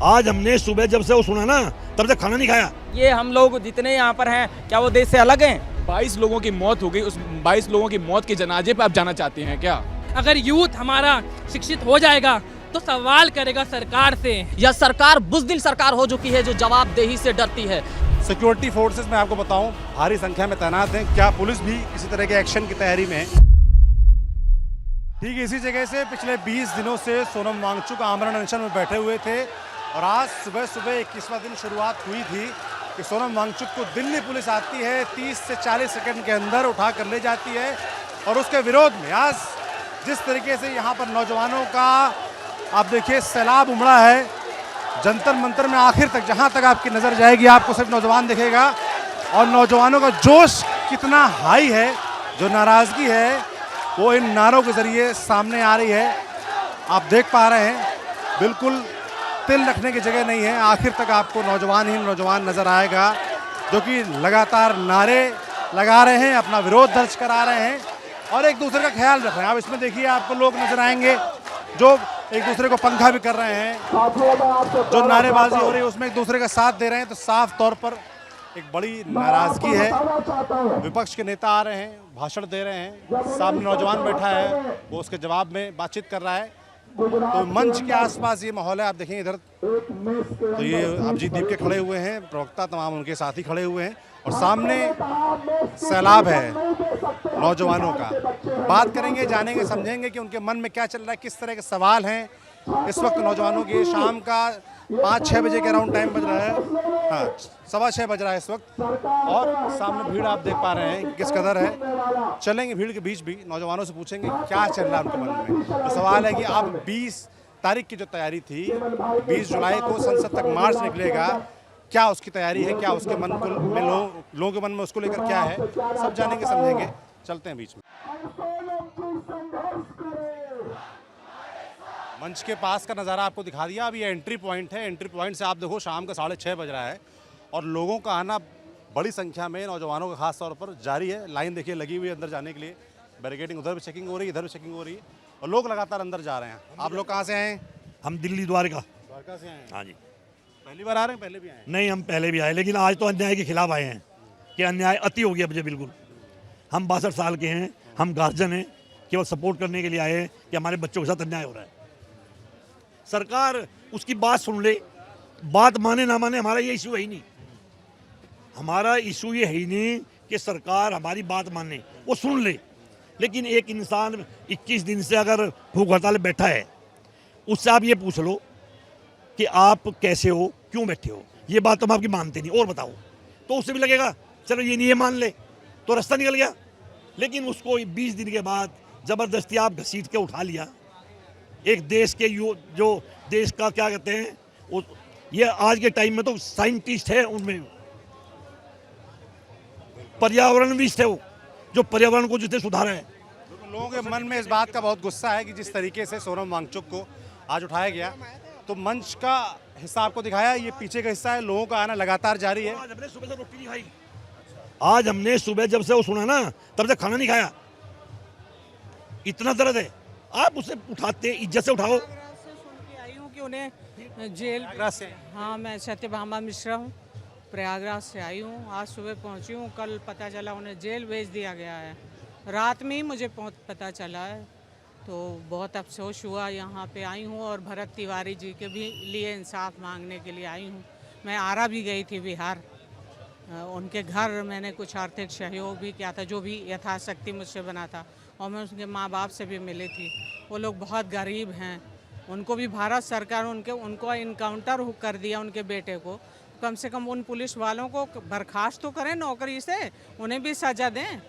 आज हमने सुबह जब से वो सुना ना तब से खाना नहीं खाया। ये हम लोग जितने यहाँ पर हैं क्या वो देश से अलग हैं? 22 लोगों की मौत हो गई, उस 22 लोगों की मौत के जनाजे पे आप जाना चाहते हैं क्या? अगर यूथ हमारा शिक्षित हो जाएगा तो सवाल करेगा सरकार से। यह सरकार बुज़दिल सरकार हो चुकी है जो जवाबदेही से डरती है। सिक्योरिटी फोर्सेस मैं आपको बताऊं भारी संख्या में तैनात हैं। क्या पुलिस भी किसी तरह के एक्शन की तैयारी में है? ठीक इसी जगह से पिछले 20 दिनों से सोनम वांगचुक आमरण अनशन में बैठे हुए थे और आज सुबह सुबह 21वां दिन शुरुआत हुई थी कि सोनम वांगचुक को दिल्ली पुलिस आती है, 30 से 40 सेकंड के अंदर उठा कर ले जाती है और उसके विरोध में आज जिस तरीके से यहाँ पर नौजवानों का आप देखिए सैलाब उमड़ा है। जंतर मंतर में आखिर तक जहाँ तक आपकी नज़र जाएगी आपको सिर्फ नौजवान दिखेगा और नौजवानों का जोश कितना हाई है, जो नाराज़गी है वो इन नारों के ज़रिए सामने आ रही है। आप देख पा रहे हैं बिल्कुल तिल रखने की जगह नहीं है। आखिर तक आपको नौजवान ही नौजवान नज़र आएगा जो कि लगातार नारे लगा रहे हैं, अपना विरोध दर्ज करा रहे हैं और एक दूसरे का ख्याल रख रहे हैं। अब इसमें देखिए आपको लोग नजर आएंगे जो एक दूसरे को पंखा भी कर रहे हैं, जो नारेबाजी हो रही है उसमें एक दूसरे का साथ दे रहे हैं। तो साफ तौर पर एक बड़ी नाराजगी है। विपक्ष के नेता आ रहे हैं, भाषण दे रहे हैं, सामने नौजवान बैठा है वो उसके जवाब में बातचीत कर रहा है। तो मंच के आसपास ये माहौल है। आप देखें इधर तो ये अभिजीत दीप के खड़े हुए हैं, प्रवक्ता तमाम उनके साथी खड़े हुए हैं और सामने सैलाब है नौजवानों का। बात करेंगे, जानेंगे, समझेंगे कि उनके मन में क्या चल रहा है, किस तरह के सवाल हैं। इस वक्त नौजवानों की शाम का 5-6 बजे के अराउंड टाइम बज रहा है, हाँ 6:15 बज रहा है इस वक्त और सामने भीड़ आप देख पा रहे हैं किस कदर है। चलेंगे भीड़ के बीच भी, नौजवानों से पूछेंगे क्या चल रहा है उनके मन में। तो सवाल है कि अब 20 तारीख की जो तैयारी थी, 20 जुलाई को संसद तक मार्च निकलेगा, क्या उसकी तैयारी है, क्या उसके मन में लोगों के मन में उसको लेकर क्या है, सब जानेंगे समझेंगे। चलते हैं बीच में। मंच के पास का नज़ारा आपको दिखा दिया। अब ये एंट्री पॉइंट है। एंट्री पॉइंट से आप देखो शाम का 6:30 बज रहा है और लोगों का आना बड़ी संख्या में, नौजवानों का खास तौर पर जारी है। लाइन देखिए लगी हुई है अंदर जाने के लिए, बैरिकेडिंग, उधर भी चेकिंग हो रही है, इधर भी चेकिंग हो रही है और लोग लगातार अंदर जा रहे हैं। आप लोग कहाँ से आए हैं? हम दिल्ली द्वारका से आए हैं। हाँ जी। पहली बार आ रहे हैं? पहले भी आए हैं? नहीं, हम पहले भी आए, लेकिन आज तो अन्याय के खिलाफ आए हैं कि अन्याय अति हो गया मुझे बिल्कुल। हम 62 साल के हैं, हम गार्जियन हैं, केवल सपोर्ट करने के लिए आए हैं कि हमारे बच्चों के साथ अन्याय हो रहा है। सरकार उसकी बात सुन ले, बात माने ना माने, हमारा ये इशू है ही नहीं। हमारा इशू ये है ही नहीं कि सरकार हमारी बात माने, वो सुन ले। लेकिन एक इंसान 21 दिन से अगर भूख हड़ताल बैठा है, उससे आप ये पूछ लो कि आप कैसे हो, क्यों बैठे हो, ये बात तो हम आपकी मानते नहीं, और बताओ, तो उससे भी लगेगा चलो ये नहीं, ये मान ले, तो रास्ता निकल गया। लेकिन उसको 20 दिन के बाद ज़बरदस्ती आप घसीट के उठा लिया। एक देश के जो देश का क्या कहते हैं वो, ये आज के टाइम में तो साइंटिस्ट है, उनमें पर्यावरणविद है वो, जो पर्यावरण को जिसने सुधारा है। लोगों के मन में इस बात का बहुत गुस्सा है कि जिस तरीके से सोनम वांगचुक को आज उठाया गया, तो मंच का हिस्सा आपको दिखाया, ये पीछे का हिस्सा है। लोगों का आना लगातार जारी है। आज हमने सुबह से रोटी नहीं खाई। आज हमने सुबह जब से वो सुना ना तब से खाना नहीं खाया। इतना दर्द है, आप उसे उठाते, इज्जत से उठाओ। आई हूँ कि उन्हें जेल, से हाँ मैं सत्यभामा मिश्रा हूँ, प्रयागराज से आई हूँ। आज सुबह पहुँची हूँ, कल पता चला उन्हें जेल भेज दिया गया है। रात में ही मुझे पता चला है, तो बहुत अफसोस हुआ। यहाँ पे आई हूँ और भरत तिवारी जी के भी लिए इंसाफ मांगने के लिए आई हूँ। मैं आरा भी गई थी बिहार, उनके घर मैंने कुछ आर्थिक सहयोग भी किया था, जो भी यथाशक्ति मुझसे बना था, और मैं उनके माँ बाप से भी मिली थी। वो लोग बहुत गरीब हैं, उनको भी भारत सरकार उनको इनकाउंटर कर दिया, उनके बेटे को। कम से कम उन पुलिस वालों को बर्खास्त तो करें नौकरी से, उन्हें भी सज़ा दें।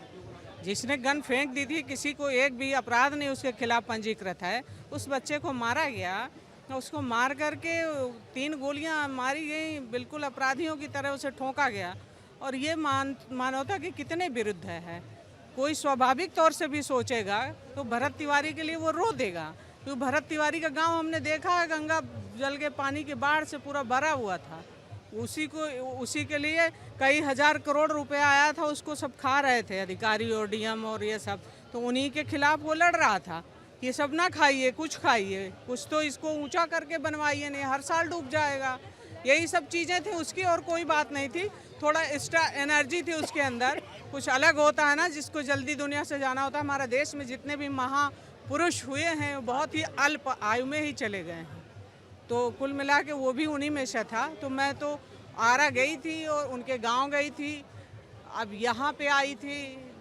जिसने गन फेंक दी थी, किसी को एक भी अपराध नहीं उसके खिलाफ पंजीकृत है, उस बच्चे को मारा गया, उसको मार करके 3 गोलियां मारी गई, बिल्कुल अपराधियों की तरह उसे ठोका गया। और ये मानवता के कितने विरुद्ध है। कोई स्वाभाविक तौर से भी सोचेगा तो भरत तिवारी के लिए वो रो देगा, क्योंकि भरत तिवारी का गांव हमने देखा है, गंगा जल के पानी के बाढ़ से पूरा भरा हुआ था। उसी के लिए कई हजार करोड़ रुपया आया था, उसको सब खा रहे थे अधिकारी और डीएम और ये सब, तो उन्हीं के खिलाफ वो लड़ रहा था। ये सब ना खाइए, कुछ खाइए, कुछ तो इसको ऊंचा करके बनवाइए, नहीं हर साल डूब जाएगा। यही सब चीज़ें थी उसकी, और कोई बात नहीं थी। थोड़ा एक्स्ट्रा एनर्जी थी उसके अंदर, कुछ अलग होता है ना, जिसको जल्दी दुनिया से जाना होता है। हमारे देश में जितने भी महापुरुष हुए हैं वो बहुत ही अल्प आयु में ही चले गए हैं, तो कुल मिला के वो भी उन्हीं में से था। तो मैं तो आरा गई थी और उनके गांव गई थी, अब यहाँ पे आई थी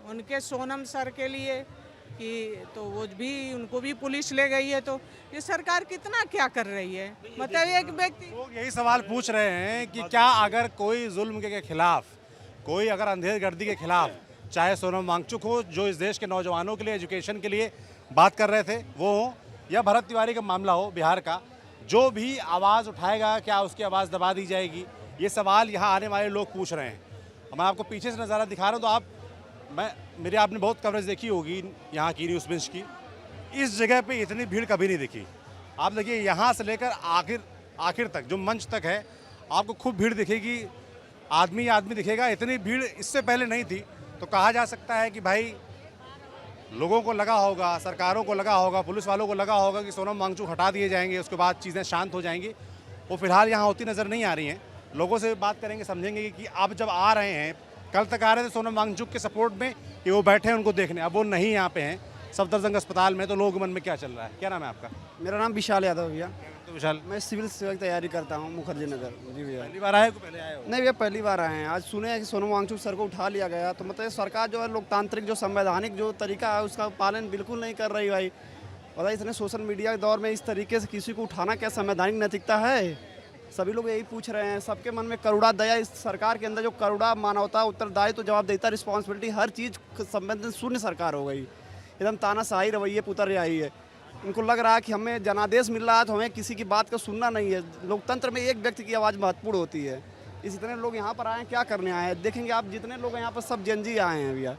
उनके सोनम सर के लिए कि तो वो भी, उनको भी पुलिस ले गई है। तो ये सरकार कितना क्या कर रही है, मतलब एक व्यक्ति। लोग यही सवाल पूछ रहे हैं कि क्या अगर कोई जुल्म के खिलाफ, कोई अगर अंधेरगर्दी के खिलाफ, चाहे सोनम वांगचुक हो जो इस देश के नौजवानों के लिए, एजुकेशन के लिए बात कर रहे थे वो हो, या भरत तिवारी का मामला हो बिहार का, जो भी आवाज़ उठाएगा क्या उसकी आवाज़ दबा दी जाएगी? ये सवाल यहाँ आने वाले लोग पूछ रहे हैं। मैं आपको पीछे से नज़ारा दिखा रहा हूँ, तो मेरी आपने बहुत कवरेज देखी होगी यहाँ की न्यूज़ बेंच की। इस जगह पे इतनी भीड़ कभी नहीं दिखी। आप देखिए यहाँ से लेकर आखिर तक जो मंच तक है, आपको खूब भीड़ दिखेगी, आदमी दिखेगा। इतनी भीड़ इससे पहले नहीं थी। तो कहा जा सकता है कि भाई लोगों को लगा होगा, सरकारों को लगा होगा, पुलिस वालों को लगा होगा कि सोनम वांगचुक हटा दिए जाएंगे, उसके बाद चीज़ें शांत हो जाएंगी। वो फिलहाल यहाँ होती नज़र नहीं आ रही हैं। लोगों से बात करेंगे, समझेंगे कि आप जब आ रहे हैं, कल तक आ रहे थे सोनम वांगचुक के सपोर्ट में कि वो बैठे हैं उनको देखने, अब वो नहीं यहाँ पे हैं, सफदरजंग अस्पताल में। तो लोगों के मन में क्या चल रहा है? क्या नाम है आपका? मेरा नाम विशाल यादव भैया। तो विशाल, मैं सिविल सेवा की तैयारी करता हूँ मुखर्जी नगर। जी भैया। पहली बार आए? पहले आए हो? नहीं भैया, पहली बार आए हैं। आज सुने हैं कि सोनम वांगचुक सर को उठा लिया गया, तो मतलब सरकार जो है लोकतांत्रिक जो संवैधानिक जो तरीका है उसका पालन बिल्कुल नहीं कर रही भाई। पता इतने सोशल मीडिया के दौर में इस तरीके से किसी को उठाना क्या संवैधानिक नैतिकता है? सभी लोग यही पूछ रहे हैं। सबके मन में करुणा दया, इस सरकार के अंदर जो करुणा, मानवता, उत्तरदायित्व, जवाबदेहिता, रिस्पॉन्सिबिलिटी, हर चीज़ संवेदन शून्य सरकार हो गई। एकदम तानाशाही रवैये पुतर रही है। उनको लग रहा है कि हमें जनादेश मिल रहा है तो हमें किसी की बात का सुनना नहीं है। लोकतंत्र में एक व्यक्ति की आवाज़ महत्वपूर्ण होती है। इस इतने लोग यहाँ पर आए हैं, क्या करने आए हैं? देखेंगे आप जितने लोग यहाँ पर सब जेनजी आए हैं भैया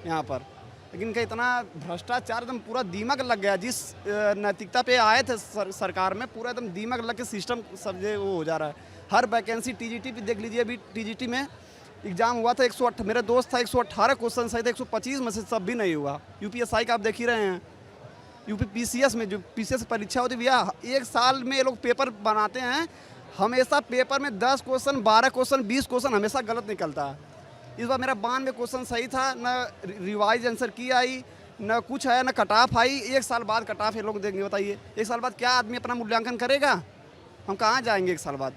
यहाँ पर, लेकिन इनका इतना भ्रष्टाचार एकदम पूरा दीमक लग गया। जिस नैतिकता पे आए थे सरकार में, पूरा एकदम दीमक लग के सिस्टम सब वो हो जा रहा है। हर वैकेंसी टीजीटी पे देख लीजिए, अभी टीजीटी में एग्जाम हुआ था 108, मेरे दोस्त था 118 क्वेश्चन सही थे, 125 में से सब भी नहीं हुआ। यूपीएसआई का आप देख ही रहे हैं, यूपी पीसीएस में जो पीसीएस परीक्षा होती है भैया, एक साल में ये लोग पेपर बनाते हैं, हमेशा पेपर में 10 क्वेश्चन, 12 क्वेश्चन, 20 क्वेश्चन हमेशा गलत निकलता है। इस बार मेरा 92 क्वेश्चन सही था, न रिवाइज आंसर की आई, न कुछ आया, न कट ऑफ आई। एक साल बाद कट ऑफ ये लोग देंगे, बताइए एक साल बाद क्या आदमी अपना मूल्यांकन करेगा? हम कहाँ जाएंगे एक साल बाद?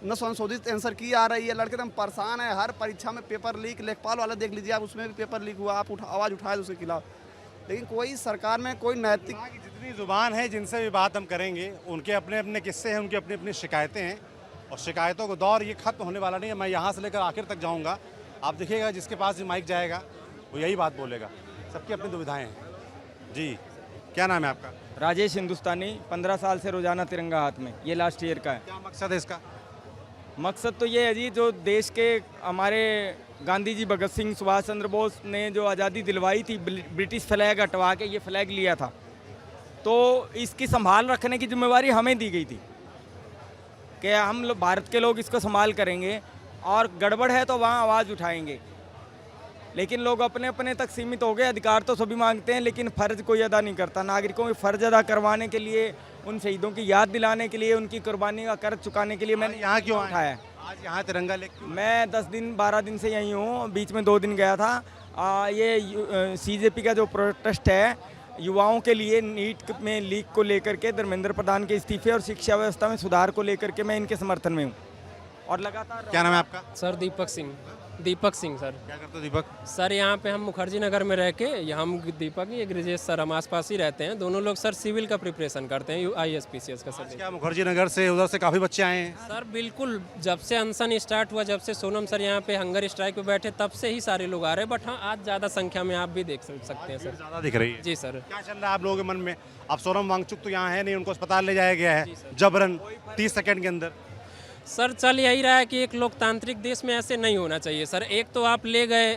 न संशोधित आंसर की आ रही है, लड़के एकदम परेशान है। हर परीक्षा में पेपर लीक, लेखपाल वाला देख लीजिए आप, उसमें भी पेपर लीक हुआ, आप आवाज़ उठाए उसके खिलाफ, लेकिन कोई सरकार में कोई नैतिक। जितनी जुबान है, जिनसे भी बात हम करेंगे, उनके अपने अपने किस्से हैं, उनकी अपनी अपनी शिकायतें हैं, और शिकायतों का दौर ये खत्म होने वाला नहीं है। मैं यहाँ से लेकर आखिर तक जाऊँगा, आप देखिएगा जिसके पास भी माइक जाएगा वो यही बात बोलेगा। सबकी अपनी दुविधाएं हैं। जी, क्या नाम है आपका? राजेश हिंदुस्तानी, 15 साल से रोजाना तिरंगा हाथ में, ये लास्ट ईयर का है। क्या मकसद है इसका? मकसद तो ये है जी, जो देश के हमारे गांधी जी, भगत सिंह, सुभाष चंद्र बोस ने जो आज़ादी दिलवाई थी, ब्रिटिश फ्लैग हटवा के ये फ्लैग लिया था, तो इसकी संभाल रखने की जिम्मेवारी हमें दी गई थी कि हम लोग भारत के लोग इसको संभाल करेंगे, और गड़बड़ है तो वहाँ आवाज़ उठाएंगे। लेकिन लोग अपने अपने तक सीमित हो गए। अधिकार तो सभी मांगते हैं, लेकिन फ़र्ज़ कोई अदा नहीं करता। नागरिकों के फ़र्ज़ अदा करवाने के लिए, उन शहीदों की याद दिलाने के लिए, उनकी कुर्बानी का कर्ज चुकाने के लिए मैंने यहाँ क्यों उठाया है। आज यहाँ तिरंगा लेके मैं 10 दिन 12 दिन से यहीं हूँ, बीच में 2 दिन गया था। ये CJP का जो प्रोटेस्ट है युवाओं के लिए, नीट में लीक को लेकर के, धर्मेंद्र प्रधान के इस्तीफे और शिक्षा व्यवस्था में सुधार को लेकर के, मैं इनके समर्थन में हूँ और लगातार। क्या नाम है आपका? Sir Deepak Singh sir. क्या करते हो दीपक? सर यहाँ पे हम मुखर्जी नगर में रह के, हम दीपक ही, एक ब्रिजेश सर हम आसपास ही रहते हैं। दोनों लोग सर सिविल का प्रिपरेशन करते हैं, ISPCS का सर। क्या मुखर्जी नगर से, उधर से काफ़ी बच्चे आए हैं? सर बिल्कुल, जब से अनशन स्टार्ट हुआ, जब से सोनम सर यहाँ पे हंगर स्ट्राइक पे बैठे, तब से ही सारे लोग आ रहे हैं। बट हाँ, आज ज़्यादा संख्या में आप भी देख सकते हैं सर, ज़्यादा दिख रही है। जी सर। क्या चल रहा है आप लोगों के मन में? अब सोनम वांगचुक तो यहाँ है नहीं, उनको अस्पताल ले जाया गया है जबरन 30 सेकंड के अंदर। सर चल यही रहा है कि एक लोकतांत्रिक देश में ऐसे नहीं होना चाहिए सर। एक तो आप ले गए,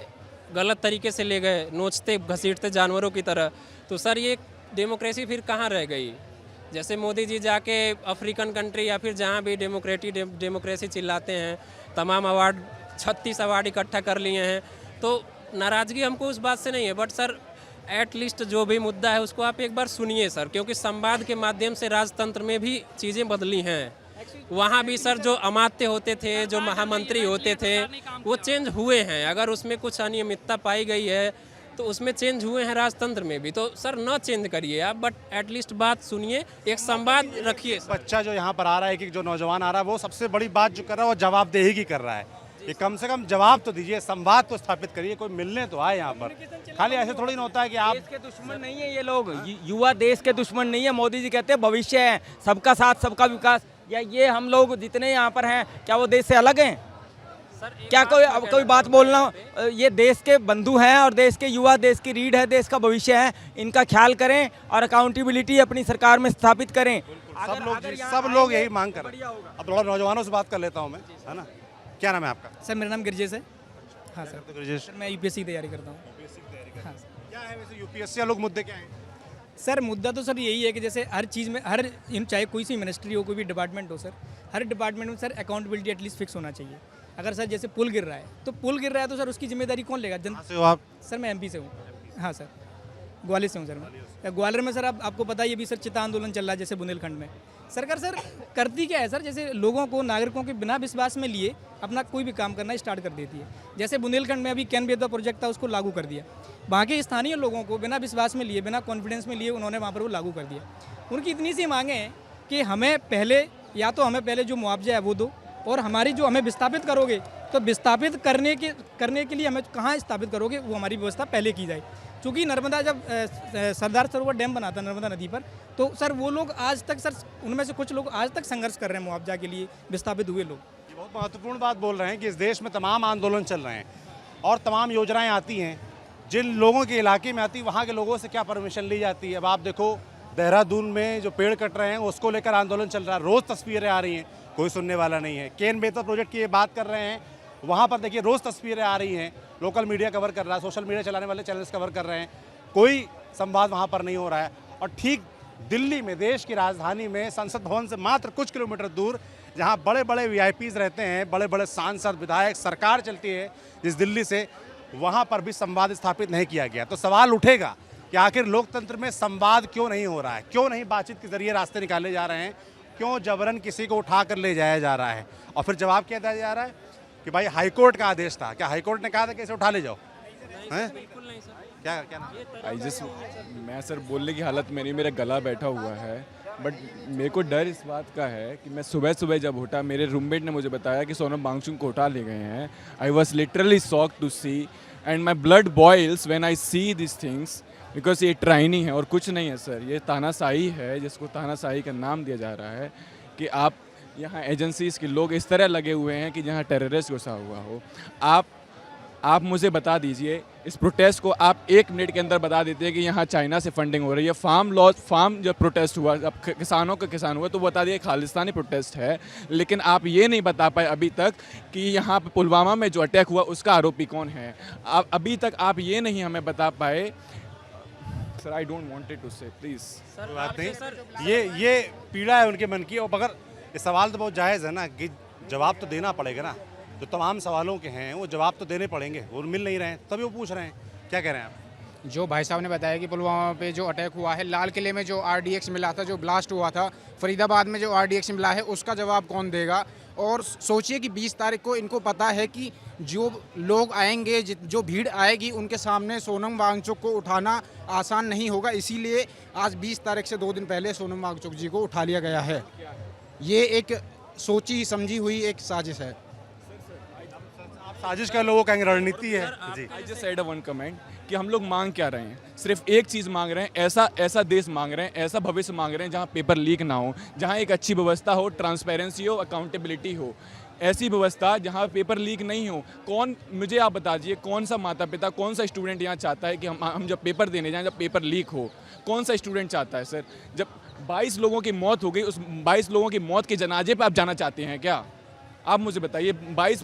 गलत तरीके से ले गए, नोचते घसीटते जानवरों की तरह, तो सर ये डेमोक्रेसी फिर कहाँ रह गई? जैसे मोदी जी जाके अफ्रीकन कंट्री या फिर जहाँ भी डेमोक्रेसी चिल्लाते हैं, तमाम अवार्ड 36 अवार्ड इकट्ठा कर लिए हैं, तो नाराज़गी हमको उस बात से नहीं है। बट सर एटलीस्ट जो भी मुद्दा है उसको आप एक बार सुनिए सर, क्योंकि संवाद के माध्यम से राजतंत्र में भी चीज़ें बदली हैं। वहाँ भी सर जो अमात्य होते थे, जो महामंत्री होते थे, वो चेंज हुए हैं। अगर उसमें कुछ अनियमितता पाई गई है तो उसमें चेंज हुए हैं राजतंत्र में भी। तो सर न चेंज करिए आप, बट एटलीस्ट बात सुनिए, एक संवाद रखिए। बच्चा जो यहाँ पर आ रहा है, कि जो नौजवान आ रहा है, वो सबसे बड़ी बात जो कर रहा है वो जवाबदेही की कर रहा है कि कम से कम जवाब तो दीजिए, संवाद तो स्थापित करिए, कोई मिलने तो आए यहाँ पर। खाली ऐसे थोड़ी ना होता है कि आप देश के दुश्मन नहीं है ये लोग, युवा देश के दुश्मन नहीं है। मोदी जी कहते हैं भविष्य है, सबका साथ सबका विकास। या ये हम लोग जितने यहाँ पर हैं, क्या वो देश से अलग हैं? क्या कोई बात बोलना, ये देश के बंधु हैं और देश के युवा, देश की रीढ़ है, देश का भविष्य है। इनका ख्याल करें और अकाउंटेबिलिटी अपनी सरकार में स्थापित करें। सब लोग यही मांग कर रहे हैं। अब थोड़ा नौजवानों से बात कर लेता हूँ मैं, है ना। क्या नाम है आपका? सर मेरा नाम गिरजेश है। हाँ सर। तो गिरजेश, मैं यूपीएससी की तैयारी करता हूँ। हाँ क्या है वैसे यूपीएससी लोग मुद्दे क्या हैं? सर मुद्दा तो सर यही है कि जैसे हर चीज़ में, हर चाहे कोई सी मिनिस्ट्री हो, कोई भी डिपार्टमेंट हो सर, हर डिपार्टमेंट में सर अकाउंटेबिलिटी एटलीस्ट फिक्स होना चाहिए। अगर सर जैसे पुल गिर रहा है तो पुल गिर रहा है तो सर उसकी जिम्मेदारी कौन लेगा? कहाँ से हो आप? सर मैं एमपी से हूँ। हाँ सर, ग्वालियर से हूँ सर मैं। ग्वालियर में सर आपको पता है ये भी सर चिता आंदोलन चल रहा है जैसे बुंदेलखंड में। सरकार सर करती क्या है सर, जैसे लोगों को, नागरिकों के बिना विश्वास में लिए अपना कोई भी काम करना स्टार्ट कर देती है। जैसे बुंदेलखंड में अभी कैन बेतवा प्रोजेक्ट था, उसको लागू कर दिया। वहाँ के स्थानीय लोगों को बिना विश्वास में लिए, बिना कॉन्फिडेंस में लिए उन्होंने वहाँ पर वो लागू कर दिया। उनकी इतनी सी मांगे हैं कि हमें पहले, या तो हमें पहले जो मुआवजा है वो दो, और हमारी जो हमें विस्थापित करोगे तो विस्थापित करने के लिए हमें कहाँ स्थापित करोगे वो हमारी व्यवस्था पहले की जाए। चूँकि नर्मदा, जब सरदार सरोवर डैम बना था नर्मदा नदी पर, तो सर वो लोग आज तक, सर उनमें से कुछ लोग आज तक संघर्ष कर रहे हैं मुआवजा के लिए, विस्थापित हुए लोग। ये बहुत महत्वपूर्ण बात बोल रहे हैं कि इस देश में तमाम आंदोलन चल रहे हैं और तमाम योजनाएं आती हैं, जिन लोगों के इलाके में आती है वहाँ के लोगों से क्या परमिशन ली जाती है। अब आप देखो देहरादून में जो पेड़ कट रहे हैं उसको लेकर आंदोलन चल रहा है, रोज़ तस्वीरें आ रही हैं, कोई सुनने वाला नहीं है। केन बेतवा प्रोजेक्ट की ये बात कर रहे हैं, वहाँ पर देखिए रोज़ तस्वीरें आ रही हैं, लोकल मीडिया कवर कर रहा है, सोशल मीडिया चलाने वाले चैनल्स कवर कर रहे हैं, कोई संवाद वहाँ पर नहीं हो रहा है। और ठीक दिल्ली में, देश की राजधानी में, संसद भवन से मात्र कुछ किलोमीटर दूर, जहाँ बड़े बड़े वीआईपीज़ रहते हैं, बड़े बड़े सांसद, विधायक, सरकार चलती है जिस दिल्ली से, वहाँ पर भी संवाद स्थापित नहीं किया गया। तो सवाल उठेगा कि आखिर लोकतंत्र में संवाद क्यों नहीं हो रहा है, क्यों नहीं बातचीत के जरिए रास्ते निकाले जा रहे हैं, क्यों जबरन किसी को उठा कर ले जाया जा रहा है। और फिर जवाब क्या दिया जा रहा है कि भाई हाईकोर्ट का आदेश था, क्या हाईकोर्ट ने कहा था कि इसे उठा ले जाओ? हैं? क्या नाम? मैं सर बोलने की हालत में नहीं, मेरा गला बैठा हुआ है, बट मेरे को डर इस बात का है कि मैं सुबह सुबह जब उठा, मेरे रूममेट ने मुझे बताया कि सोनम वांगचुक को उठा ले गए हैं। I was literally shocked to see and my blood boils when I see this things, because ये ट्राइनी है और कुछ नहीं है सर, ये तानाशाही है, जिसको तानाशाही का नाम दिया जा रहा है कि आप यहाँ एजेंसीज़ के लोग इस तरह लगे हुए हैं कि जहाँ टेररिस्ट घुसा हुआ हो। आप मुझे बता दीजिए, इस प्रोटेस्ट को आप 1 मिनट के अंदर बता देते हैं कि यहाँ चाइना से फंडिंग हो रही है। फार्म जब प्रोटेस्ट हुआ, अब किसानों का किसान हुआ, तो बता दिए खालिस्तानी प्रोटेस्ट है, लेकिन आप ये नहीं बता पाए अभी तक कि यहाँ पे पुलवामा में जो अटैक हुआ उसका आरोपी कौन है। आप अभी तक आप ये नहीं हमें बता पाए। Sir I don't wanted to say, please. कोई बात नहीं, ये पीड़ा है उनके मन की। और मगर ये सवाल तो बहुत जायज़ है ना कि जवाब तो देना पड़ेगा ना, जो तमाम सवालों के हैं वो जवाब तो देने पड़ेंगे, वो मिल नहीं रहे हैं तभी वो पूछ रहे हैं। क्या कह रहे हैं आप? जो भाई साहब ने बताया कि पुलवामा पे जो अटैक हुआ है, लाल किले में जो RDX मिला था, जो ब्लास्ट हुआ था, फरीदाबाद में जो RDX मिला है, उसका जवाब कौन देगा? और सोचिए कि 20 तारीख को इनको पता है कि जो लोग आएंगे, जो भीड़ आएगी, उनके सामने सोनम वांगचुक को उठाना आसान नहीं होगा। इसीलिए आज 20 तारीख से 2 दिन पहले सोनम वांगचुक जी को उठा लिया गया है। ये एक सोची समझी हुई एक साजिश है। साजिश का लोगों का रणनीति है जी। I just said one comment कि हम लोग मांग क्या रहे हैं, सिर्फ एक चीज़ मांग रहे हैं, ऐसा देश मांग रहे हैं, ऐसा भविष्य मांग रहे हैं जहां पेपर लीक ना हो, जहां एक अच्छी व्यवस्था हो, ट्रांसपेरेंसी हो, अकाउंटेबिलिटी हो, ऐसी व्यवस्था जहां पेपर लीक नहीं हो। मुझे आप बता दीजिए, कौन सा माता पिता, कौन सा स्टूडेंट यहाँ चाहता है कि हम जब पेपर देने जाएं जब पेपर लीक हो? कौन सा स्टूडेंट चाहता है सर? जब 22 लोगों की मौत हो गई, उस 22 लोगों की मौत के जनाजे पर आप जाना चाहते हैं क्या? आप मुझे बताइए, 22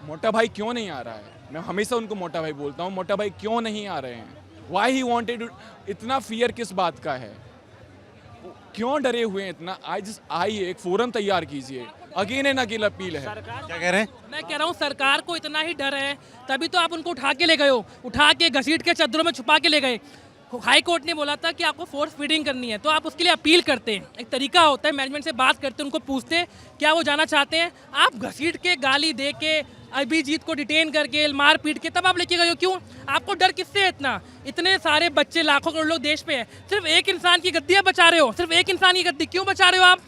मोटा भाई क्यों नहीं आ रहा है? मैं हमेशा उनको मोटा भाई बोलता हूँ, मोटा भाई क्यों नहीं आ रहे हैं? वाई ही वॉन्टेड, इतना फियर किस बात का है? क्यों डरे हुए हैं इतना? आइए एक फोरम तैयार कीजिए, अगेन एंड अगेन अपील है। क्या कह रहे हैं? मैं कह रहा हूँ सरकार को इतना ही डर है, तभी तो आप उनको उठा के ले गए हो, उठा के घसीट के चद्दरों में छुपा के ले गए। हाई कोर्ट ने बोला था कि आपको फोर्स फीडिंग करनी है, तो आप उसके लिए अपील करते हैं। एक तरीका होता है, मैनेजमेंट से बात करते हैं, उनको पूछते हैं क्या वो जाना चाहते हैं। आप घसीट के, गाली दे के, अभिजीत को डिटेन करके, मार पीट के तब आप लेके गए हो। क्यों? आपको डर किससे है इतना? इतने सारे बच्चे, लाखों करोड़ लोग देश पे हैं, सिर्फ एक इंसान की गद्दी आप बचा रहे हो। सिर्फ एक इंसान की गद्दी क्यों बचा रहे हो आप?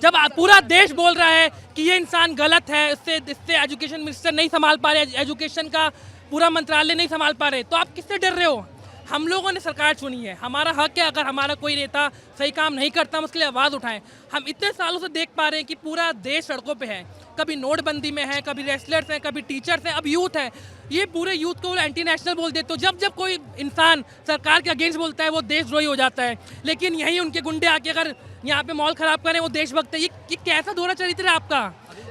जब पूरा देश बोल रहा है कि ये इंसान गलत है, इससे एजुकेशन मिनिस्टर नहीं संभाल पा रहे, एजुकेशन का पूरा मंत्रालय नहीं संभाल पा रहे, तो आप किससे डर रहे हो? हम लोगों ने सरकार चुनी है, हमारा हक है अगर हमारा कोई नेता सही काम नहीं करता हम उसके लिए आवाज़ उठाएं। हम इतने सालों से देख पा रहे हैं कि पूरा देश सड़कों पे है, कभी नोटबंदी में है, कभी रेसलर्स हैं, कभी टीचर्स हैं, अब यूथ है। ये पूरे यूथ को एंटी नेशनल बोल देते। तो जब जब कोई इंसान सरकार के अगेंस्ट बोलता है वो देशद्रोही हो जाता है। लेकिन यही उनके गुंडे आके अगर यहाँ पे मॉल खराब करें वो देशभक्त है। ये कैसा दोहरा चरित्र है आपका?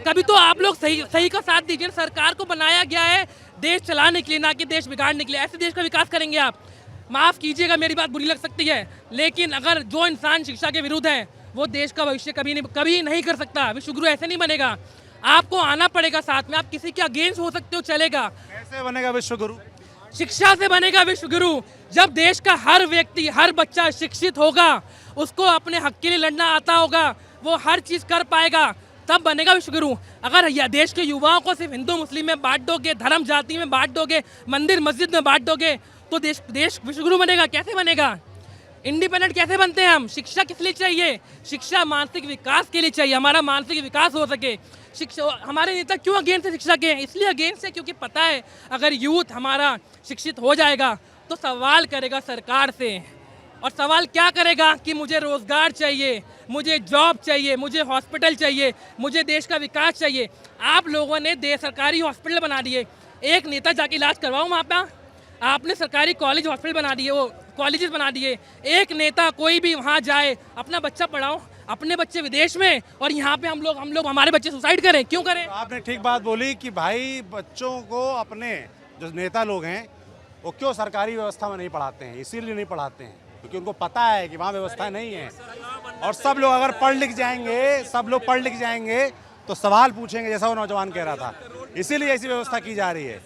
कभी तो आप लोग सही का साथ दीजिए। सरकार को बनाया गया है देश चलाने के लिए, ना कि देश बिगाड़ने के लिए। ऐसे देश का विकास करेंगे आप? माफ़ कीजिएगा, मेरी बात बुरी लग सकती है, लेकिन अगर जो इंसान शिक्षा के विरुद्ध है वो देश का भविष्य कभी नहीं कर सकता। विश्वगुरु ऐसे नहीं बनेगा। आपको आना पड़ेगा साथ में। आप किसी के अगेंस्ट हो सकते हो, चलेगा। कैसे बनेगा विश्वगुरु? शिक्षा से बनेगा विश्वगुरु। जब देश का हर व्यक्ति, हर बच्चा शिक्षित होगा, उसको अपने हक के लिए लड़ना आता होगा, वो हर चीज़ कर पाएगा, तब बनेगा विश्वगुरु। अगर यह देश के युवाओं को सिर्फ हिंदू मुस्लिम में बांट दोगे, धर्म जाति में बांट दोगे, मंदिर मस्जिद में बांट दोगे, तो देश विश्वगुरु बनेगा? कैसे बनेगा? इंडिपेंडेंट कैसे बनते हैं हम? शिक्षा किस लिए चाहिए? शिक्षा मानसिक विकास के लिए चाहिए, हमारा मानसिक विकास हो सके। शिक्षा, हमारे नेता क्यों अगेंस्ट है शिक्षा के? इसलिए अगेंस्ट है क्योंकि पता है अगर यूथ हमारा शिक्षित हो जाएगा तो सवाल करेगा सरकार से। और सवाल क्या करेगा कि मुझे रोज़गार चाहिए, मुझे जॉब चाहिए, मुझे हॉस्पिटल चाहिए, मुझे देश का विकास चाहिए। आप लोगों ने सरकारी हॉस्पिटल बना दिए। एक नेता जाके इलाज करवाओ वहाँ पर। आपने सरकारी कॉलेज हॉस्पिटल बना दिए, वो कॉलेजेस बना दिए। एक नेता कोई भी वहाँ जाए, अपना बच्चा पढ़ाओ। अपने बच्चे विदेश में और यहाँ पे हम लोग हमारे बच्चे सुसाइड करें? क्यों करें? आपने ठीक बात बोली कि भाई बच्चों को अपने जो नेता लोग हैं वो क्यों सरकारी व्यवस्था में नहीं पढ़ाते हैं। इसीलिए नहीं पढ़ाते हैं क्योंकि उनको पता है कि वहाँ व्यवस्था नहीं है। और सब लोग अगर पढ़ लिख जाएंगे तो सवाल पूछेंगे, जैसा वो नौजवान कह रहा था। इसीलिए ऐसी व्यवस्था की जा रही है।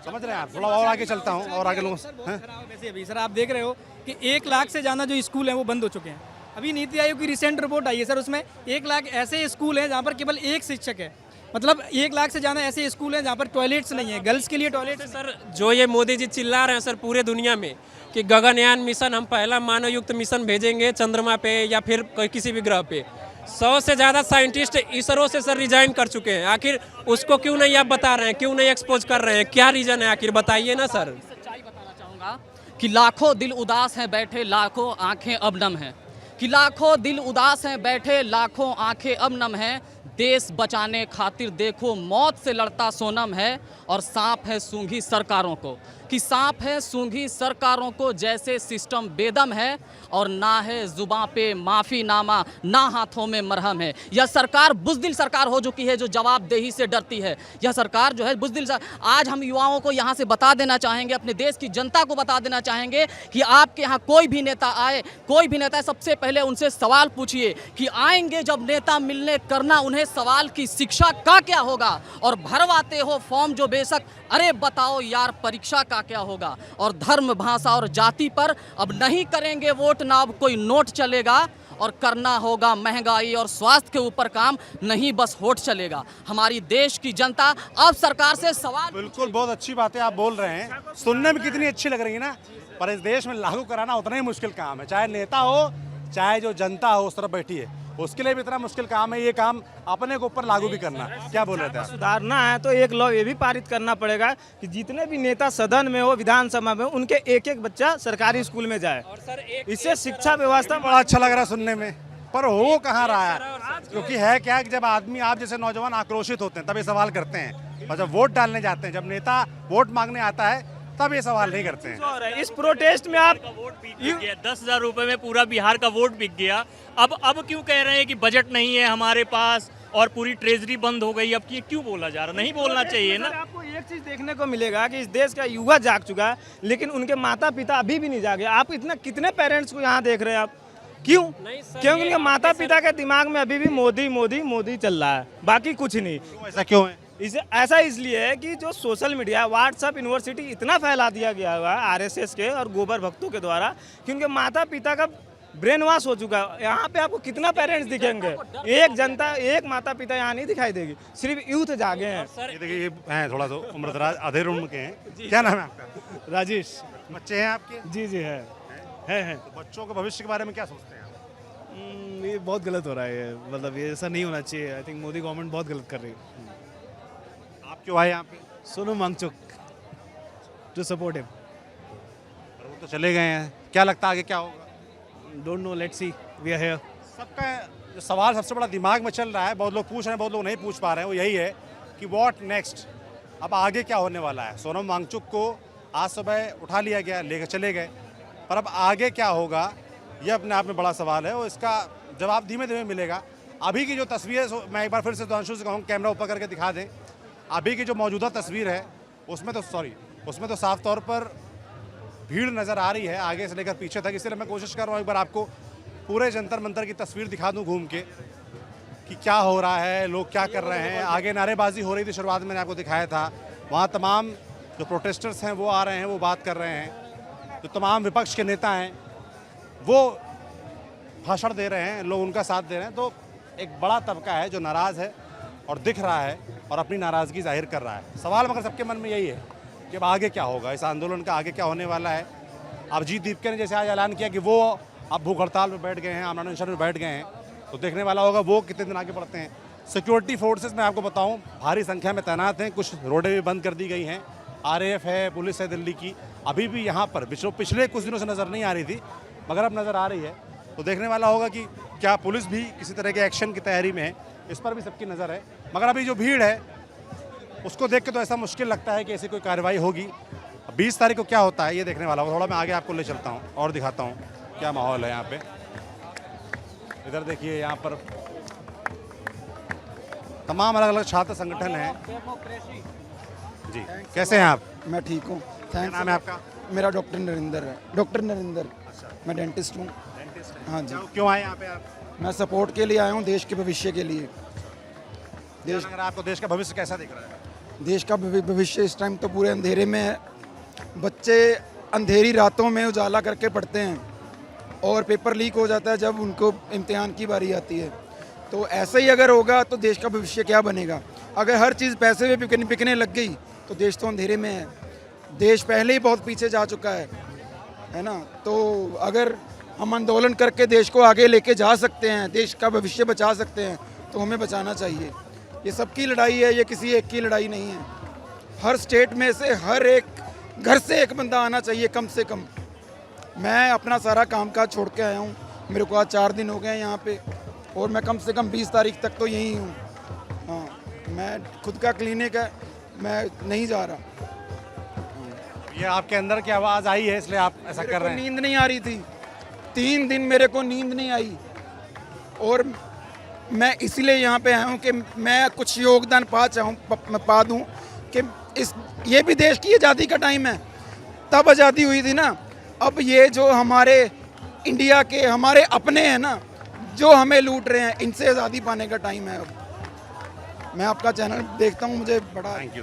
समझ रहे हैं आप? थोड़ा और आगे चलता हूँ और आगे लोगों से। अभी सर आप देख रहे हो कि 1 लाख से ज़्यादा जो स्कूल हैं वो बंद हो चुके हैं। अभी नीति आयोग की रिसेंट रिपोर्ट आई है सर, उसमें 1 लाख ऐसे स्कूल हैं जहाँ पर केवल एक शिक्षक है। मतलब 1 लाख से ज़्यादा ऐसे स्कूल हैं जहाँ पर टॉयलेट्स नहीं है, गर्ल्स के लिए टॉयलेट। सर जो ये मोदी जी चिल्ला रहे हैं सर पूरे दुनिया में कि गगनयान मिशन, हम पहला मानव युक्त मिशन भेजेंगे चंद्रमा पे या फिर किसी भी ग्रह पे, 100 से ज़्यादा साइंटिस्ट इसरो से सर रिजाइन कर चुके हैं। आखिर उसको क्यों नहीं आप बता रहे हैं, क्यों नहीं एक्सपोज कर रहे हैं? क्या रीज़न है आखिर, बताइए ना सर। सच्चाई बताना चाहूँगा कि लाखों दिल उदास हैं बैठे, लाखों आंखें अब नम हैं। कि लाखों दिल उदास हैं बैठे, लाखों आंखें अब नम हैं। देश बचाने खातिर देखो मौत से लड़ता सोनम है। और सांप है सूंघी सरकारों को, कि सांप है सूंघी सरकारों को, जैसे सिस्टम बेदम है और ना है जुबां पे माफ़ीनामा, ना हाथों में मरहम है। यह सरकार बुज़दिल सरकार हो चुकी है जो जवाबदेही से डरती है। यह सरकार जो है बुज़दिल। आज हम युवाओं को यहाँ से बता देना चाहेंगे, अपने देश की जनता को बता देना चाहेंगे कि आपके यहाँ कोई भी नेता आए, कोई भी नेता, सबसे पहले उनसे सवाल पूछिए कि आएंगे जब नेता मिलने, करना उन्हें सवाल की शिक्षा का क्या होगा। और भरवाते हो फॉर्म जो बेशक, अरे बताओ यार परीक्षा का क्या होगा। और धर्म, भाषा और जाति पर अब नहीं करेंगे वोट, ना अब कोई नोट चलेगा। और करना होगा महंगाई और स्वास्थ्य के ऊपर काम, नहीं बस होट चलेगा। हमारी देश की जनता अब सरकार से सवाल। बिल्कुल, बहुत अच्छी बातें आप बोल रहे हैं, सुनने में कितनी अच्छी लग रही है ना, पर इस देश में लागू कराना उतना ही मुश्किल काम है। चाहे नेता हो, चाहे जो जनता हो उस तरफ बैठी है, उसके लिए भी इतना मुश्किल काम है ये काम अपने को ऊपर लागू भी करना। क्या बोल रहे थे आप? सुधारना है तो एक लॉ ये भी पारित करना पड़ेगा कि जितने भी नेता सदन में हो, विधानसभा में, उनके एक बच्चा सरकारी स्कूल में जाए। इससे शिक्षा व्यवस्था बड़ा अच्छा लग रहा है सुनने में, पर हो कहाँ रहा है? क्योंकि है क्या कि जब आदमी, आप जैसे नौजवान आक्रोशित होते हैं तब ये सवाल करते हैं, और जब वोट डालने जाते हैं, जब नेता वोट मांगने आता है तब ये सवाल नहीं करते हैं। इस प्रोटेस्ट में आप 10,000 रुपए में पूरा बिहार का वोट बिक गया। अब क्यों कह रहे हैं कि बजट नहीं है हमारे पास और पूरी ट्रेजरी बंद हो गई? अब ये क्यों बोला जा रहा? नहीं बोलना चाहिए ना। आपको एक चीज देखने को मिलेगा कि इस देश का युवा जाग चुका है, लेकिन उनके माता पिता अभी भी नहीं जागे। आप इतना कितने पेरेंट्स को यहाँ देख रहे हैं आप क्यों? नहीं सर, क्योंकि ये उनके आपके माता पिता के दिमाग में अभी भी मोदी मोदी मोदी चल रहा है, बाकी कुछ नहीं। ऐसा क्यों है? ऐसा इसलिए है कि जो सोशल मीडिया, व्हाट्सएप यूनिवर्सिटी इतना फैला दिया गया हुआ है आरएसएस के और गोबर भक्तों के द्वारा कि उनके माता पिता का ब्रेन वॉश हो चुका है। यहाँ पे आपको कितना पेरेंट्स दिखेंगे? एक जनता, एक माता पिता यहाँ नहीं दिखाई देगी, सिर्फ यूथ जागे हैं। ये देखिए, ये हैं थोड़ा तो उम्रदराज, आधे उम्र के हैं। क्या नाम है आपका? राजेश। बच्चे हैं आपके? जी जी है। तो बच्चों के भविष्य के बारे में क्या सोचते हैं आप? ये बहुत गलत हो रहा है, मतलब ये ऐसा नहीं होना चाहिए। आई थिंक मोदी गवर्नमेंट बहुत गलत कर रही है। आप क्यों आए यहाँ पे? Sonam Wangchuk to support him. वो तो चले गए हैं, क्या लगता है आगे क्या होगा? Don't know, let's see, we are here. सबका जो सवाल सबसे बड़ा दिमाग में चल रहा है, बहुत लोग पूछ रहे हैं, बहुत लोग नहीं पूछ पा रहे हैं, वो यही है कि व्हाट नेक्स्ट, अब आगे क्या होने वाला है। सोनम वांगचुक को आज सुबह उठा लिया गया, लेकर चले गए, पर अब आगे क्या होगा ये अपने आप में बड़ा सवाल है और इसका जवाब धीमे धीमे मिलेगा। अभी की जो तस्वीर है, मैं एक बार फिर से सुधांशु से कहूँ कैमरा ऊपर करके दिखा दें। अभी की जो मौजूदा तस्वीर है उसमें तो साफ तौर पर भीड़ नज़र आ रही है आगे से लेकर पीछे तक। इसलिए मैं कोशिश कर रहा हूँ एक बार आपको पूरे जंतर मंतर की तस्वीर दिखा दूँ घूम के कि क्या हो रहा है, लोग क्या कर रहे हैं। आगे नारेबाजी हो रही थी, शुरुआत में मैंने आपको दिखाया था। वहाँ तमाम जो प्रोटेस्टर्स हैं वो आ रहे हैं, वो बात कर रहे हैं। जो तमाम विपक्ष के नेता हैं वो भाषण दे रहे हैं, लोग उनका साथ दे रहे हैं। तो एक बड़ा तबका है जो नाराज़ है और दिख रहा है और अपनी नाराज़गी जाहिर कर रहा है। सवाल मगर सबके मन में यही है कि अब आगे क्या होगा, इस आंदोलन का आगे क्या होने वाला है। अभिजीत दीपके ने जैसे आज ऐलान किया कि वो अब भूख हड़ताल में बैठ गए हैं, आमरण अनशन में बैठ गए हैं, तो देखने वाला होगा वो कितने दिन आगे बढ़ते हैं। सिक्योरिटी फोर्सेस मैं आपको बताऊं भारी संख्या में तैनात हैं, कुछ रोडें भी बंद कर दी गई हैं। आरएएफ है, पुलिस है दिल्ली की, अभी भी यहाँ पर पिछले कुछ दिनों से नज़र नहीं आ रही थी मगर अब नज़र आ रही है। तो देखने वाला होगा कि क्या पुलिस भी किसी तरह के एक्शन की तैयारी में है, इस पर भी सबकी नज़र है। मगर अभी जो भीड़ है उसको देख के तो ऐसा मुश्किल लगता है कि ऐसी कोई कार्रवाई होगी। 20 तारीख को क्या होता है ये देखने वाला होगा। थोड़ा मैं आगे आपको ले चलता हूँ और दिखाता हूँ क्या माहौल है यहाँ पे। इधर देखिए, यहाँ पर तमाम अलग अलग छात्र संगठन हैं। जी, कैसे हैं आप? मैं ठीक हूँ, क्या नाम है आपका? मेरा डॉक्टर नरेंद्र है। डॉक्टर नरेंद्र, मैं डेंटिस्ट हूँ। हाँ जी। क्यों आए यहाँ पे आप? मैं सपोर्ट के लिए आया हूँ, देश के भविष्य के लिए। देश, अगर आपको देश का भविष्य कैसा दिख रहा है? देश का भविष्य इस टाइम तो पूरे अंधेरे में है। बच्चे अंधेरी रातों में उजाला करके पढ़ते हैं और पेपर लीक हो जाता है जब उनको इम्तिहान की बारी आती है। तो ऐसे ही अगर होगा तो देश का भविष्य क्या बनेगा? अगर हर चीज़ पैसे में बिकने लग गई तो देश तो अंधेरे में है। देश पहले ही बहुत पीछे जा चुका है ना। तो अगर हम आंदोलन करके देश को आगे लेके जा सकते हैं, देश का भविष्य बचा सकते हैं, तो हमें बचाना चाहिए। ये सबकी लड़ाई है, ये किसी एक की लड़ाई नहीं है। हर स्टेट में से हर एक घर से एक बंदा आना चाहिए कम से कम। मैं अपना सारा कामकाज छोड़ के आया हूँ, मेरे को आज 4 दिन हो गए हैं यहाँ पे और मैं कम से कम 20 तारीख तक तो यहीं हूँ। हाँ, मैं खुद का क्लिनिक है, मैं नहीं जा रहा। ये आपके अंदर की आवाज़ आई है इसलिए आप ऐसा कर रहे हैं? नींद नहीं आ रही थी, 3 दिन मेरे को नींद नहीं आई और मैं इसीलिए यहाँ पे आया हूँ कि मैं कुछ योगदान पा दूँ कि ये भी देश की आज़ादी का टाइम है। तब आज़ादी हुई थी ना। अब ये जो हमारे इंडिया के हमारे अपने हैं ना, जो हमें लूट रहे हैं, इनसे आज़ादी पाने का टाइम है। अब मैं आपका चैनल देखता हूँ, मुझे बड़ा थैंक यू।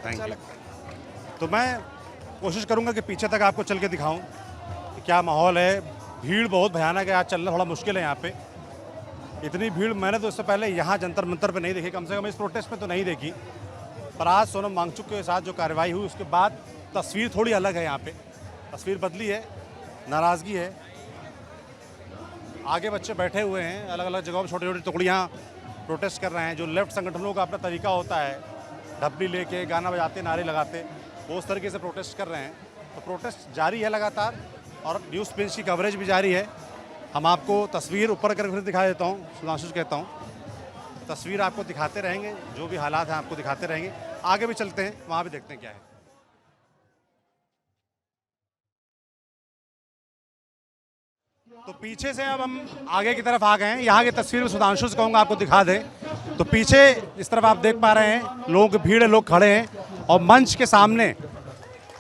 तो मैं कोशिश करूँगा कि पीछे तक आपको चल के दिखाऊँ कि क्या माहौल है। भीड़ बहुत भयानक है, आज चलना थोड़ा मुश्किल है यहाँ पे। इतनी भीड़ मैंने तो इससे पहले यहाँ जंतर मंतर पे नहीं देखी, कम से कम इस प्रोटेस्ट में तो नहीं देखी। पर आज सोनम वांगचुक के साथ जो कार्रवाई हुई उसके बाद तस्वीर थोड़ी अलग है। यहाँ पे तस्वीर बदली है, नाराज़गी है। आगे बच्चे बैठे हुए हैं अलग अलग जगहों पर, छोटी छोटी टुकड़ियाँ प्रोटेस्ट कर रहे हैं। जो लेफ्ट संगठनों का अपना तरीका होता है, ढपली लेके गाना बजाते, नारे लगाते, वो उस तरीके से प्रोटेस्ट कर रहे हैं। तो प्रोटेस्ट जारी है लगातार और न्यूज़ पेज की कवरेज भी जारी है। हम आपको तस्वीर ऊपर करके फिर दिखा देता हूँ, सुधांशु कहता हूँ, तस्वीर आपको दिखाते रहेंगे, जो भी हालात हैं आपको दिखाते रहेंगे। आगे भी चलते हैं, वहाँ भी देखते हैं क्या है। तो पीछे से अब हम आगे की तरफ आ गए हैं। यहाँ की तस्वीर में सुधांशु से कहूँगा आपको दिखा दें। तो पीछे इस तरफ आप देख पा रहे हैं लोगों की भीड़ है, लोग खड़े हैं और मंच के सामने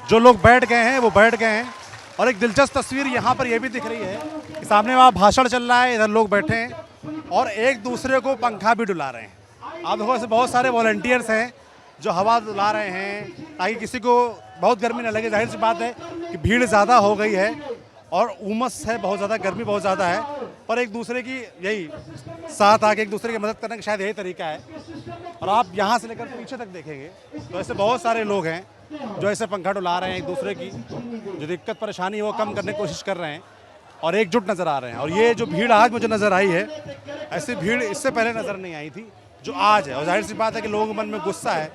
जो लोग बैठ गए हैं वो बैठ गए हैं। और एक दिलचस्प तस्वीर यहाँ पर यह भी दिख रही है कि सामने वहाँ भाषण चल रहा है, इधर लोग बैठे हैं और एक दूसरे को पंखा भी डुला रहे हैं। आप देखो ऐसे बहुत सारे वॉलंटियर्स हैं जो हवा डुला रहे हैं ताकि किसी को बहुत गर्मी न लगे। जाहिर सी बात है कि भीड़ ज़्यादा हो गई है और उमस है बहुत ज़्यादा, गर्मी बहुत ज़्यादा है, पर एक दूसरे की यही साथ आके एक दूसरे की मदद करने का शायद यही तरीका है। और आप यहाँ से लेकर पीछे तक देखेंगे तो ऐसे बहुत सारे लोग हैं जो ऐसे पंखा डुला रहे हैं, एक दूसरे की जो दिक्कत परेशानी है वो कम करने की कोशिश कर रहे हैं और एकजुट नज़र आ रहे हैं। और ये जो भीड़ आज मुझे नज़र आई है, ऐसी भीड़ इससे पहले नज़र नहीं आई थी जो आज है। और जाहिर सी बात है कि लोगों के मन में गुस्सा है,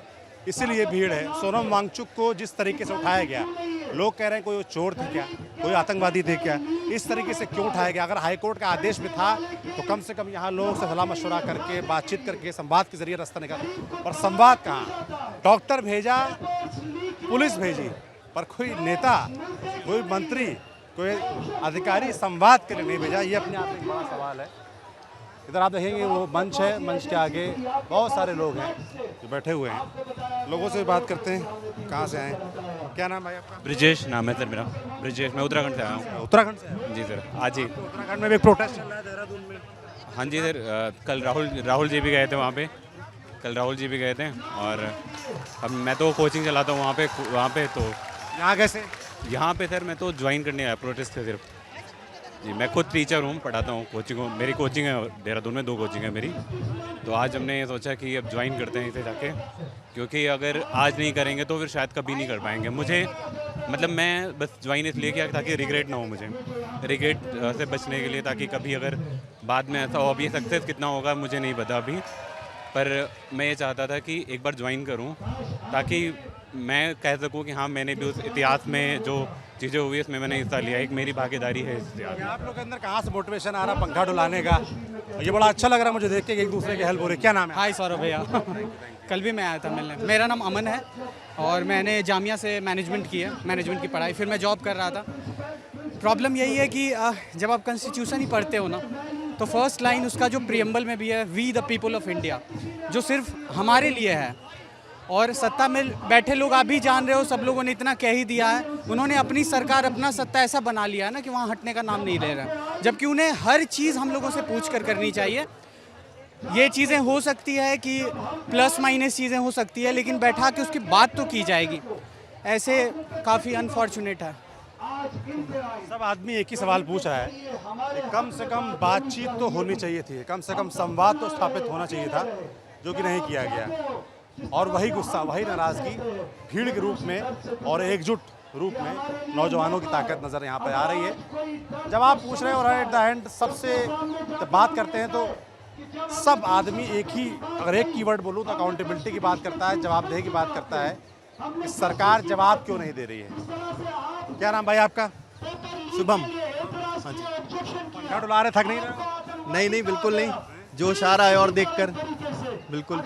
इसीलिए भीड़ है। सोनम वांगचुक को जिस तरीके से उठाया गया, लोग कह रहे हैं कोई वो चोर थे क्या, कोई आतंकवादी थे क्या, इस तरीके से क्यों उठाया गया? अगर हाईकोर्ट का आदेश भी था तो कम से कम यहाँ लोगों से सलाह मशवरा करके, बातचीत करके, संवाद के जरिए रास्ता निकाला। और संवाद कहाँ? डॉक्टर भेजा, पुलिस भेजी, पर कोई नेता, कोई मंत्री, कोई अधिकारी संवाद के लिए नहीं भेजा। ये अपने आप में एक बड़ा सवाल है। इधर आप देखेंगे वो मंच है, मंच के आगे बहुत सारे लोग हैं जो बैठे हुए हैं। लोगों से बात करते हैं, कहाँ से आए, क्या नाम भाई आपका? ब्रिजेश नाम है सर मेरा। ब्रिजेश, मैं उत्तराखंड से आया हूँ। उत्तराखंड से? जी सर, आज ही। उत्तराखंड में भी एक प्रोटेस्ट चल रहा है देहरादून में। हाँ जी सर, कल राहुल जी भी गए थे वहाँ पे। कल राहुल जी भी गए थे और अब मैं तो कोचिंग चलाता हूँ वहाँ पे तो। यहाँ कैसे? यहाँ पे सर मैं तो ज्वाइन करने आया प्रोटेस्ट से सिर्फ। जी, मैं खुद टीचर हूँ, पढ़ाता हूँ कोचिंग। मेरी कोचिंग है देहरादून में, 2 कोचिंग है मेरी। तो आज हमने ये सोचा कि अब ज्वाइन करते हैं इसे जाके, क्योंकि अगर आज नहीं करेंगे तो फिर शायद कभी नहीं कर पाएंगे। मुझे मतलब मैं बस ज्वाइन इसलिए किया ताकि रिग्रेट ना हो मुझे, रिग्रेट से बचने के लिए, ताकि कभी अगर बाद में ऐसा हो। अभी सक्सेस कितना होगा मुझे नहीं पता अभी, पर मैं ये चाहता था कि एक बार ज्वाइन करूँ ताकि मैं कह सकूँ कि हाँ मैंने भी उस इतिहास में जो चीज़ें हुई उसमें मैंने हिस्सा लिया, एक मेरी भागीदारी है इस इतिहास में। आप लोग के अंदर कहाँ से मोटिवेशन आ रहा पंखा डुलाने का? ये बड़ा अच्छा लग रहा है मुझे देख के, एक दूसरे की हेल्प हो रही है। क्या नाम है? हाय सौरभ भैया। कल भी मैं आया था मिलने। मेरा नाम अमन है और मैंने जामिया से मैनेजमेंट की है, मैनेजमेंट की पढ़ाई, फिर मैं जॉब कर रहा था। प्रॉब्लम यही है कि जब आप कॉन्स्टिट्यूशन ही पढ़ते हो ना, तो फर्स्ट लाइन उसका जो प्रियम्बल में भी है, we the people of India, जो सिर्फ हमारे लिए है। और सत्ता में बैठे लोग आप भी जान रहे हो, सब लोगों ने इतना कह ही दिया है। उन्होंने अपनी सरकार, अपना सत्ता ऐसा बना लिया है ना कि वहाँ हटने का नाम नहीं ले रहा, जबकि उन्हें हर चीज़ हम लोगों से पूछ कर करनी चाहिए। ये चीज़ें हो सकती है कि प्लस माइनस चीज़ें हो सकती है, लेकिन बैठा के उसकी बात तो की जाएगी। ऐसे काफ़ी अनफॉर्चुनेट है। सब आदमी एक ही सवाल पूछ रहा है कि कम से कम बातचीत तो होनी चाहिए थी, कम से कम संवाद तो स्थापित होना चाहिए था, जो कि नहीं किया गया। और वही गुस्सा, वही नाराज़गी भीड़ के रूप में और एकजुट रूप में नौजवानों की ताकत नज़र यहाँ पर आ रही है। जब आप पूछ रहे हो और एट द एंड सबसे जब बात करते हैं तो सब आदमी एक ही, अगर एक कीवर्ड बोलूँ तो अकाउंटेबिलिटी की बात करता है, जवाबदेही की बात करता है कि सरकार जवाब क्यों नहीं दे रही है। क्या नाम भाई आपका? शुभम। हाँ जी। पंखा डुला रहे, थक नहीं रहे? नहीं नहीं, बिल्कुल नहीं, जोश आ रहा है और देखकर बिल्कुल।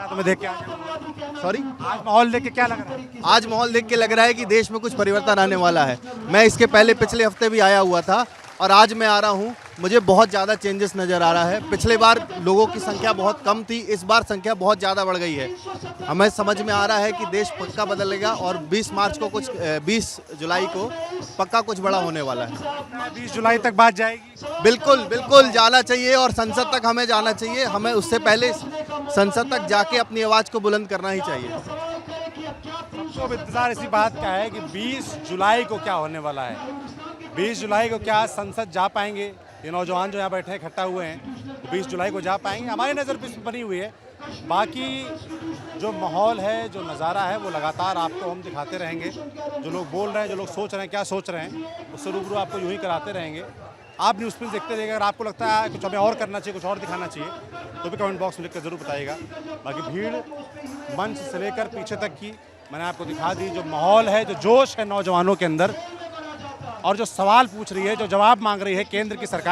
तुम्हें देख के सॉरी, आज माहौल देख के क्या लग रहा है? आज माहौल देख के लग रहा है कि देश में कुछ परिवर्तन आने वाला है। मैं इसके पहले पिछले हफ्ते भी आया हुआ था और आज मैं आ रहा हूँ, मुझे बहुत ज़्यादा चेंजेस नज़र आ रहा है। पिछले बार लोगों की संख्या बहुत कम थी, इस बार संख्या बहुत ज़्यादा बढ़ गई है। हमें समझ में आ रहा है कि देश पक्का बदलेगा और 20 जुलाई को पक्का कुछ बड़ा होने वाला है। 20 जुलाई तक बात जाएगी? बिल्कुल बिल्कुल जाना चाहिए और संसद तक हमें जाना चाहिए। हमें उससे पहले संसद तक जाके अपनी आवाज़ को बुलंद करना ही चाहिए। तो इंतज़ार इसी बात का है कि 20 जुलाई को क्या होने वाला है। 20 जुलाई को क्या संसद जा पाएंगे? ये नौजवान जो यहाँ बैठे हैं, इकट्ठा हुए हैं, तो 20 जुलाई को जा पाएंगे? हमारी नज़र भी बनी हुई है। बाकी जो माहौल है, जो नज़ारा है, वो लगातार आपको हम दिखाते रहेंगे। जो लोग बोल रहे हैं, जो लोग सोच रहे हैं, क्या सोच रहे हैं, उससे रूबरू आपको यूँ ही कराते रहेंगे। आप न्यूज़ प्रिंट देखते रहिएगा। अगर आपको लगता है कुछ हमें और करना चाहिए, कुछ और दिखाना चाहिए, तो भी कमेंट बॉक्स में लिख कर ज़रूर बताइएगा। बाकी भीड़ मंच से लेकर पीछे तक की मैंने आपको दिखा दी। जो माहौल है, जो जोश है नौजवानों के अंदर, और जो सवाल पूछ रही है, जो जवाब मांग रही है केंद्र की सरकार